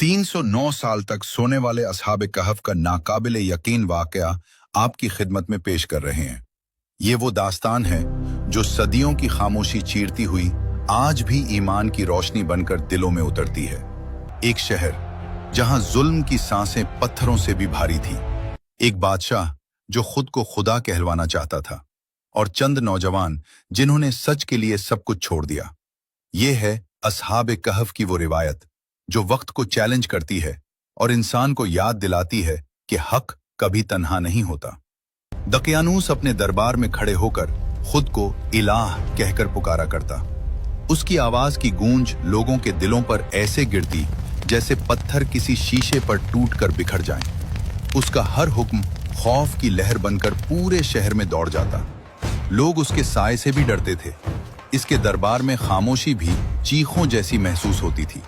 309 साल तक सोने वाले असहाब कहफ का नाकाबिल यकीन वाकया आपकी खिदमत में पेश कर रहे हैं। ये वो दास्तान है जो सदियों की खामोशी चीरती हुई आज भी ईमान की रोशनी बनकर दिलों में उतरती है। एक शहर जहां जुल्म की सांसें पत्थरों से भी भारी थी, एक बादशाह जो खुद को खुदा कहलवाना चाहता था, और चंद नौजवान जिन्होंने सच के लिए सब कुछ छोड़ दिया। ये है असहाब कहफ की वो रिवायत जो वक्त को चैलेंज करती है और इंसान को याद दिलाती है कि हक कभी तन्हा नहीं होता। दकियानूस अपने दरबार में खड़े होकर खुद को इलाह कहकर पुकारा करता। उसकी आवाज की गूंज लोगों के दिलों पर ऐसे गिरती जैसे पत्थर किसी शीशे पर टूटकर बिखर जाएं। उसका हर हुक्म खौफ की लहर बनकर पूरे शहर में दौड़ जाता। लोग उसके साए से भी डरते थे। इसके दरबार में खामोशी भी चीखों जैसी महसूस होती थी।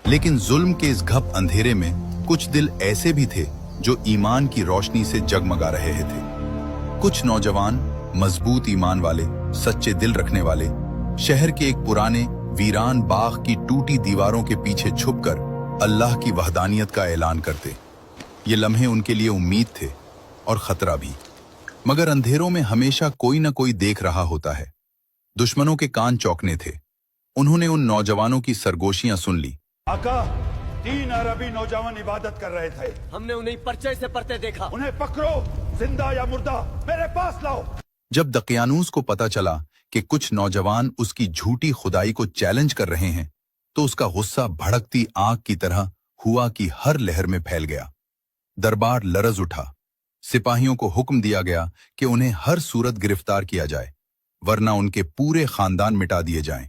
लेकिन जुल्म के इस घप अंधेरे में कुछ दिल ऐसे भी थे जो ईमान की रोशनी से जगमगा रहे थे। कुछ नौजवान मजबूत ईमान वाले, सच्चे दिल रखने वाले, शहर के एक पुराने वीरान बाग की टूटी दीवारों के पीछे छुपकर अल्लाह की वहदानियत का ऐलान करते। ये लम्हे उनके लिए उम्मीद थे और खतरा भी, मगर अंधेरों में हमेशा कोई न कोई देख रहा होता है। दुश्मनों के कान चौंकने थे। उन्होंने उन नौजवानों की सरगोशियां सुन ली। आका, 3 अरबी नौजवान इबादत कर रहे थे। हमने उन्हें पर्चे से पढ़ते देखा। उन्हें पकड़ो, जिंदा या मुर्दा, मेरे पास लाओ। जब दकियानूस को पता चला कि कुछ नौजवान उसकी झूठी खुदाई को चैलेंज कर रहे हैं, तो उसका गुस्सा भड़कती आग की तरह हुआ की हर लहर में फैल गया। दरबार लरज उठा। सिपाहियों को हुक्म दिया गया कि उन्हें हर सूरत गिरफ्तार किया जाए, वरना उनके पूरे खानदान मिटा दिए जाएं।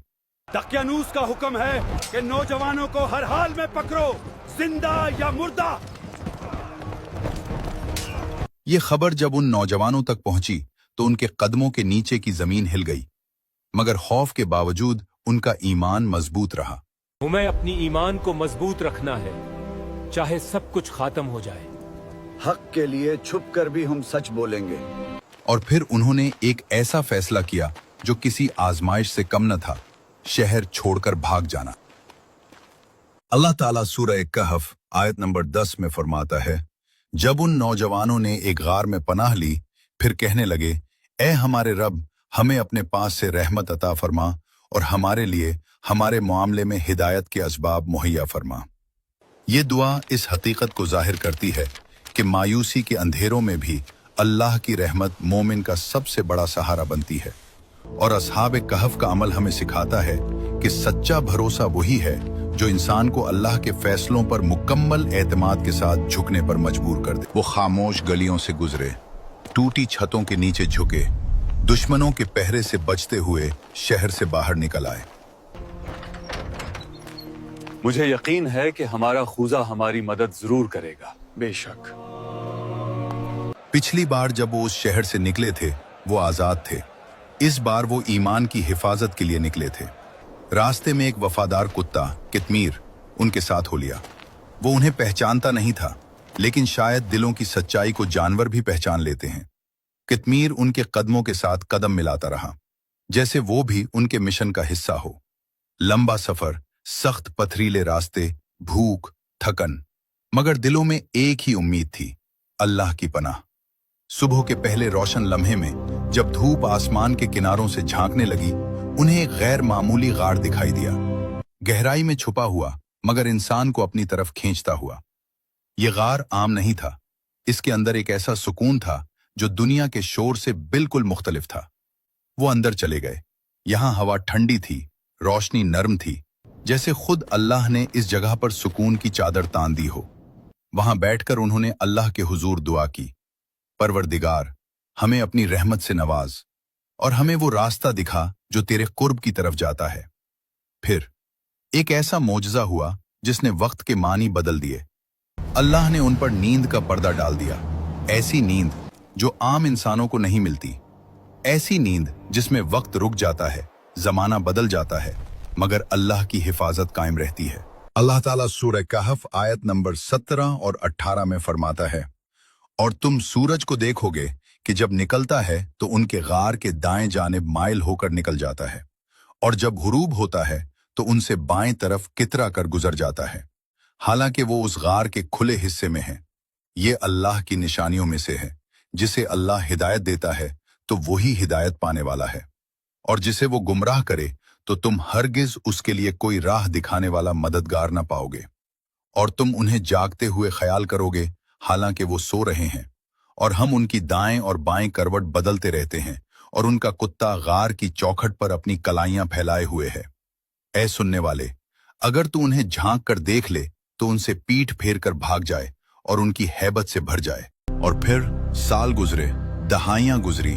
दकियानूस का हुक्म है कि नौजवानों को हर हाल में पकड़ो, जिंदा या मुर्दा। ये खबर जब उन नौजवानों तक पहुंची तो उनके कदमों के नीचे की जमीन हिल गई, मगर खौफ के बावजूद उनका ईमान मजबूत रहा। हमें अपनी ईमान को मजबूत रखना है, चाहे सब कुछ खत्म हो जाए। हक के लिए छुप कर भी हम सच बोलेंगे। और फिर उन्होंने एक ऐसा फैसला किया जो किसी आजमाइश से कम न था, शहर छोड़कर भाग जाना। अल्लाह ताला सूरह कहफ आयत नंबर 10 में फरमाता है, जब उन नौजवानों ने एक गार में पनाह ली, फिर कहने लगे, ए हमारे रब, हमें अपने पास से रहमत अता फरमा और हमारे लिए हमारे मामले में हिदायत के असबाब मुहैया फरमा। ये दुआ इस हकीकत को जाहिर करती है कि मायूसी के अंधेरों में भी अल्लाह की रहमत मोमिन का सबसे बड़ा सहारा बनती है। और असहाब कहफ का अमल हमें सिखाता है कि सच्चा भरोसा वही है जो इंसान को अल्लाह के फैसलों पर मुकम्मल एतमाद के साथ झुकने पर मजबूर कर दे। वो खामोश गलियों से गुजरे, टूटी छतों के नीचे झुके, दुश्मनों के पहरे से बचते हुए शहर से बाहर निकल आए। मुझे यकीन है कि हमारा खुदा हमारी मदद जरूर करेगा। बेशक। पिछली बार जब वो उस शहर से निकले थे वो आजाद थे। इस बार वो ईमान की हिफाजत के लिए निकले थे। रास्ते में एक वफादार कुत्ता कितमीर उनके साथ हो लिया। वो उन्हें पहचानता नहीं था, लेकिन शायद दिलों की सच्चाई को जानवर भी पहचान लेते हैं। कितमीर उनके कदमों के साथ कदम मिलाता रहा, जैसे वो भी उनके मिशन का हिस्सा हो। लंबा सफर, सख्त पथरीले रास्ते, भूख, थकन, मगर दिलों में एक ही उम्मीद थी, अल्लाह की पनाह। सुबह के पहले रोशन लम्हे में जब धूप आसमान के किनारों से झांकने लगी, उन्हें एक गैर मामूली गार दिखाई दिया, गहराई में छुपा हुआ मगर इंसान को अपनी तरफ खींचता हुआ। यह गार आम नहीं था। इसके अंदर एक ऐसा सुकून था जो दुनिया के शोर से बिल्कुल मुख्तलिफ था। वो अंदर चले गए। यहां हवा ठंडी थी, रोशनी नर्म थी, जैसे खुद अल्लाह ने इस जगह पर सुकून की चादर तान दी हो। वहां बैठकर उन्होंने अल्लाह के हुजूर दुआ की, परवरदिगार, हमें अपनी रहमत से नवाज और हमें वो रास्ता दिखा जो तेरे कुर्ब की तरफ जाता है। फिर एक ऐसा मौजज़ा हुआ जिसने वक्त के मानी बदल दिए। अल्लाह ने उन पर नींद का पर्दा डाल दिया, ऐसी नींद जो आम इंसानों को नहीं मिलती, ऐसी नींद जिसमें वक्त रुक जाता है, जमाना बदल जाता है, मगर अल्लाह की हिफाजत कायम रहती है। अल्लाह ताला सूरह कहफ आयत नंबर 17 और 18 में फरमाता है, और तुम सूरज को देखोगे कि जब निकलता है तो उनके गार के दाएं जानिब माइल होकर निकल जाता है, और जब गुरूब होता है तो उनसे बाएं तरफ कितरा कर गुजर जाता है। हालांकि वो उस गार के खुले हिस्से में है। ये अल्लाह की निशानियों में से है। जिसे अल्लाह हिदायत देता है तो वही हिदायत पाने वाला है, और जिसे वो गुमराह करे तो तुम हरगिज उसके लिए कोई राह दिखाने वाला मददगार न पाओगे। और तुम उन्हें जागते हुए ख्याल करोगे हालांकि वो सो रहे हैं, और हम उनकी दाएं और बाएं करवट बदलते रहते हैं, और उनका कुत्ता गार की चौखट पर अपनी कलाइयां फैलाए हुए है। ऐ सुनने वाले, अगर तू उन्हें झांक कर देख ले तो उनसे पीठ फेर कर भाग जाए और उनकी हैबत से भर जाए। और फिर साल गुजरे, दहाइयां गुजरी,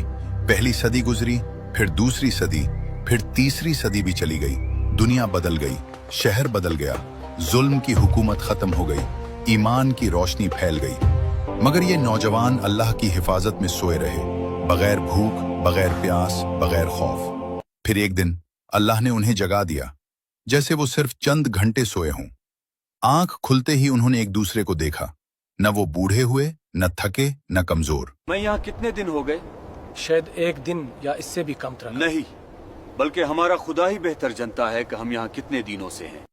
पहली सदी गुजरी, फिर दूसरी सदी, फिर तीसरी सदी भी चली गई। दुनिया बदल गई, शहर बदल गया, जुल्म की हुकूमत खत्म हो गई, ईमान की रोशनी फैल गई। मगर ये नौजवान अल्लाह की हिफाजत में सोए रहे, बगैर भूख, बगैर प्यास, बगैर खौफ। फिर एक दिन अल्लाह ने उन्हें जगा दिया, जैसे वो सिर्फ चंद घंटे सोए हों। आंख खुलते ही उन्होंने एक दूसरे को देखा। न वो बूढ़े हुए, न थके, न कमजोर। मैं यहाँ कितने दिन हो गए? शायद एक दिन या इससे भी कम तरह। नहीं, बल्कि हमारा खुदा ही बेहतर जानता है कि हम यहाँ कितने दिनों से हैं।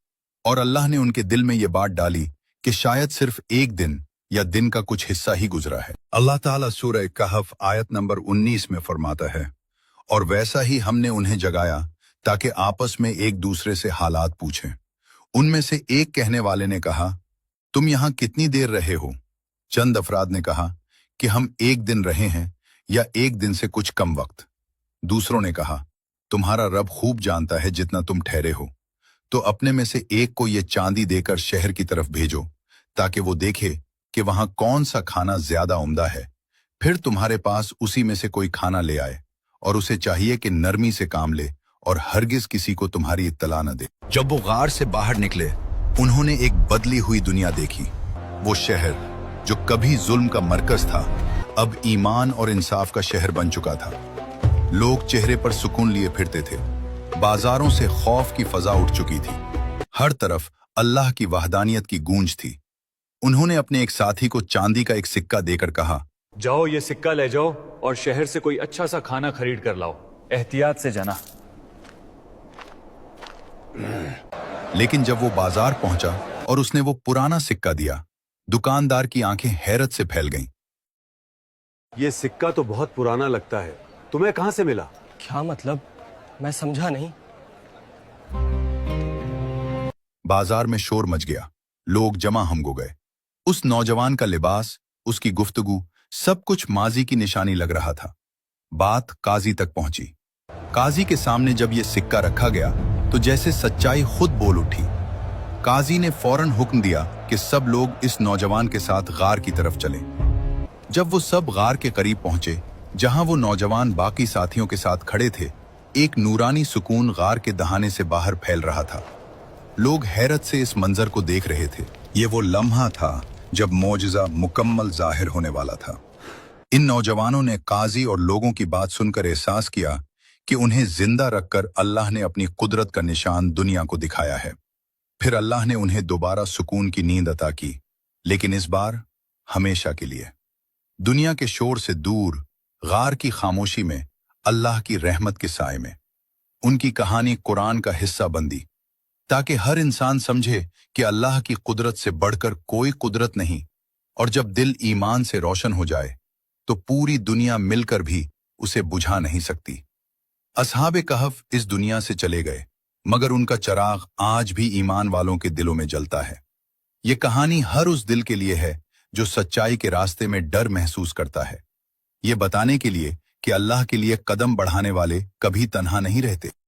और अल्लाह ने उनके दिल में ये बात डाली कि शायद सिर्फ एक दिन या दिन का कुछ हिस्सा ही गुजरा है। अल्लाह ताला सूरह कहफ आयत नंबर 19 में फरमाता है, और वैसा ही हमने उन्हें जगाया ताकि आपस में एक दूसरे से हालात पूछें। उनमें से एक कहने वाले ने कहा, तुम यहाँ कितनी देर रहे हो? चंद अफराद ने कहा कि हम एक दिन रहे हैं या एक दिन से कुछ कम वक्त। दूसरों ने कहा, तुम्हारा रब खूब जानता है जितना तुम ठहरे हो, तो अपने में से एक को ये चांदी देकर शहर की तरफ भेजो ताकि वो देखे कि वहां कौन सा खाना ज्यादा उम्दा है, फिर तुम्हारे पास उसी में से कोई खाना ले आए, और उसे चाहिए कि नरमी से काम ले और हरगिज किसी को तुम्हारी इत्तला न दे। जब वो गार से बाहर निकले, उन्होंने एक बदली हुई दुनिया देखी। वो शहर जो कभी जुल्म का मरकज था, अब ईमान और इंसाफ का शहर बन चुका था। लोग चेहरे पर सुकून लिए फिरते थे, बाजारों से खौफ की फजा उठ चुकी थी, हर तरफ अल्लाह की वहदानियत की गूंज थी। उन्होंने अपने एक साथी को चांदी का एक सिक्का देकर कहा, जाओ ये सिक्का ले जाओ और शहर से कोई अच्छा सा खाना खरीद कर लाओ, एहतियात से जाना। लेकिन जब वो बाजार पहुंचा और उसने वो पुराना सिक्का दिया, दुकानदार की आंखें हैरत से फैल गईं। ये सिक्का तो बहुत पुराना लगता है, तुम्हें कहां से मिला? क्या मतलब? मैं समझा नहीं। बाजार में शोर मच गया, लोग जमा हम हो गए। उस नौजवान का लिबास, उसकी गुफ्तगू, सब कुछ माजी की निशानी लग रहा था। बात काजी तक पहुंची। काजी के सामने जब ये सिक्का रखा गया तो जैसे सच्चाई खुद बोल उठी। काजी ने फौरन हुक्म दिया कि सब लोग इस नौजवान के साथ गार की तरफ चलें। जब वो सब गार के करीब पहुंचे, जहां वो नौजवान बाकी साथियों के साथ खड़े थे, एक नूरानी सुकून गार के दहाने से बाहर फैल रहा था। लोग हैरत से इस मंजर को देख रहे थे। ये वो लम्हा था जब मौजज़ा मुकम्मल जाहिर होने वाला था। इन नौजवानों ने काजी और लोगों की बात सुनकर एहसास किया कि उन्हें जिंदा रखकर अल्लाह ने अपनी कुदरत का निशान दुनिया को दिखाया है। फिर अल्लाह ने उन्हें दोबारा सुकून की नींद अता की, लेकिन इस बार हमेशा के लिए। दुनिया के शोर से दूर, गार की खामोशी में, अल्लाह की रहमत के साए में। उनकी कहानी कुरान का हिस्सा बंदी, ताकि हर इंसान समझे कि अल्लाह की कुदरत से बढ़कर कोई कुदरत नहीं, और जब दिल ईमान से रोशन हो जाए तो पूरी दुनिया मिलकर भी उसे बुझा नहीं सकती। असहाबे कहफ इस दुनिया से चले गए, मगर उनका चराग आज भी ईमान वालों के दिलों में जलता है। ये कहानी हर उस दिल के लिए है जो सच्चाई के रास्ते में डर महसूस करता है। ये बताने के लिए कि अल्लाह के लिए कदम बढ़ाने वाले कभी तन्हा नहीं रहते।